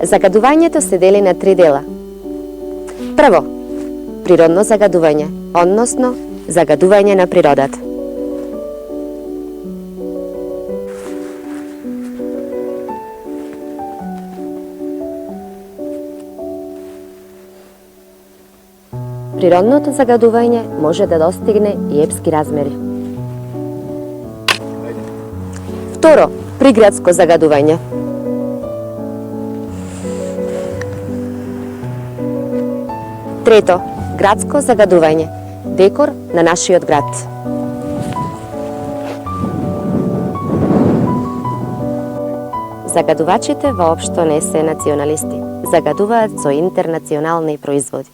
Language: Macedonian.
Загадувањето се дели на 3 дела. Прво, природно загадување, односно загадување на природата. Природното загадување може да достигне и епски размери. Второ, приградско загадување. Трето, градско загадување, декор на нашиот град. Загадувачите воопшто не се националисти, загадуваат со интернационални производи.